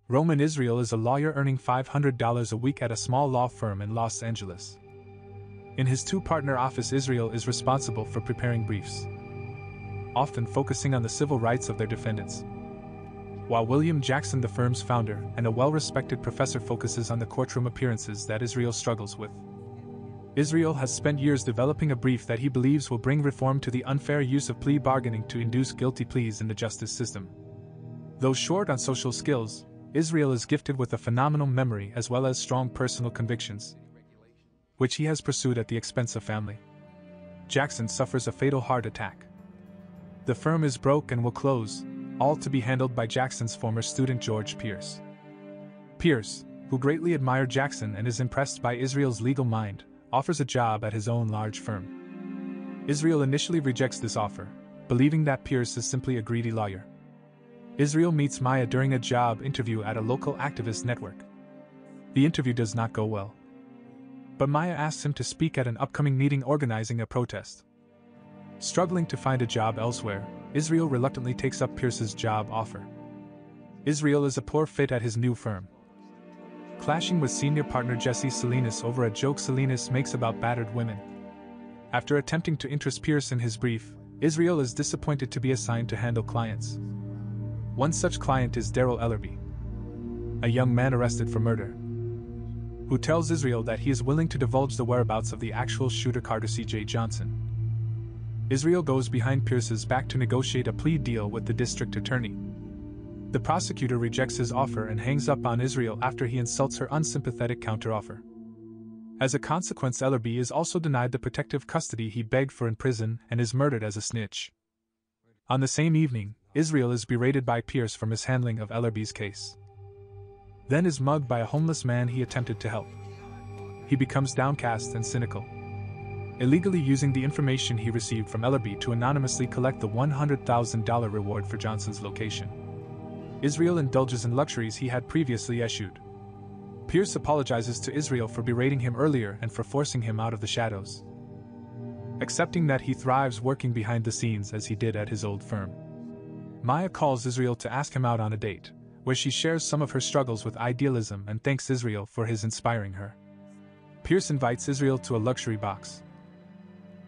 Roman Israel is a lawyer earning $500 a week at a small law firm in Los Angeles. In his two-partner office, Israel is responsible for preparing briefs, often focusing on the civil rights of their defendants, while William Jackson, the firm's founder and a well-respected professor, focuses on the courtroom appearances that Israel struggles with. Israel has spent years developing a brief that he believes will bring reform to the unfair use of plea bargaining to induce guilty pleas in the justice system. Though short on social skills, Israel is gifted with a phenomenal memory as well as strong personal convictions, which he has pursued at the expense of family. Jackson suffers a fatal heart attack. The firm is broke and will close, all to be handled by Jackson's former student George Pierce. Pierce, who greatly admired Jackson and is impressed by Israel's legal mind, offers a job at his own large firm. Israel initially rejects this offer, believing that Pierce is simply a greedy lawyer. Israel meets Maya during a job interview at a local activist network. The interview does not go well, but Maya asks him to speak at an upcoming meeting organizing a protest. Struggling to find a job elsewhere, Israel reluctantly takes up Pierce's job offer. Israel is a poor fit at his new firm. Clashing with senior partner Jesse Salinas over a joke Salinas makes about battered women. After attempting to interest Pierce in his brief, Israel is disappointed to be assigned to handle clients. One such client is Darrell Ellerby, a young man arrested for murder, who tells Israel that he is willing to divulge the whereabouts of the actual shooter, Carter C.J. Johnson. Israel goes behind Pierce's back to negotiate a plea deal with the district attorney. The prosecutor rejects his offer and hangs up on Israel after he insults her unsympathetic counteroffer. As a consequence, Ellerby is also denied the protective custody he begged for in prison and is murdered as a snitch. On the same evening, Israel is berated by Pierce for mishandling of Ellerby's case. Then is mugged by a homeless man he attempted to help. He becomes downcast and cynical, illegally using the information he received from Ellerby to anonymously collect the $100,000 reward for Johnson's location. Israel indulges in luxuries he had previously eschewed. Pierce apologizes to Israel for berating him earlier and for forcing him out of the shadows, accepting that he thrives working behind the scenes as he did at his old firm. Maya calls Israel to ask him out on a date, where she shares some of her struggles with idealism and thanks Israel for his inspiring her. Pierce invites Israel to a luxury box,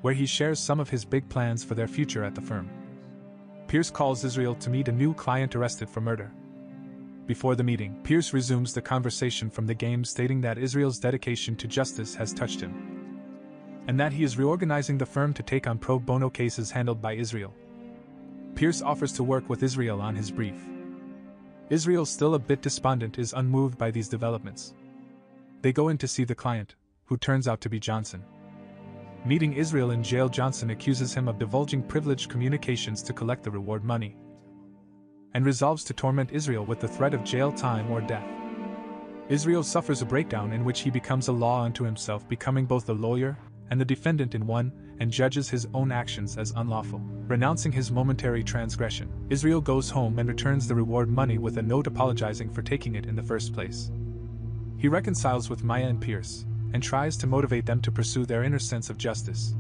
where he shares some of his big plans for their future at the firm. Pierce calls Israel to meet a new client arrested for murder. Before the meeting, Pierce resumes the conversation from the game, stating that Israel's dedication to justice has touched him, and that he is reorganizing the firm to take on pro bono cases handled by Israel. Pierce offers to work with Israel on his brief. Israel, still a bit despondent, is unmoved by these developments. They go in to see the client, who turns out to be Johnson. Meeting Israel in jail, Johnson accuses him of divulging privileged communications to collect the reward money, and resolves to torment Israel with the threat of jail time or death. Israel suffers a breakdown in which he becomes a law unto himself, becoming both the lawyer and the defendant in one, and judges his own actions as unlawful. Renouncing his momentary transgression, Israel goes home and returns the reward money with a note apologizing for taking it in the first place. He reconciles with Maya and Pierce, and tries to motivate them to pursue their inner sense of justice.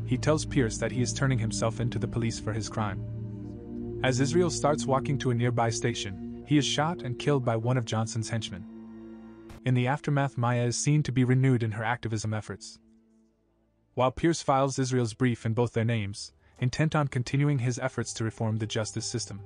He tells Pierce that he is turning himself into the police for his crime. As Israel starts walking to a nearby station, he is shot and killed by one of Johnson's henchmen. In the aftermath, Maya is seen to be renewed in her activism efforts, while Pierce files Israel's brief in both their names, intent on continuing his efforts to reform the justice system.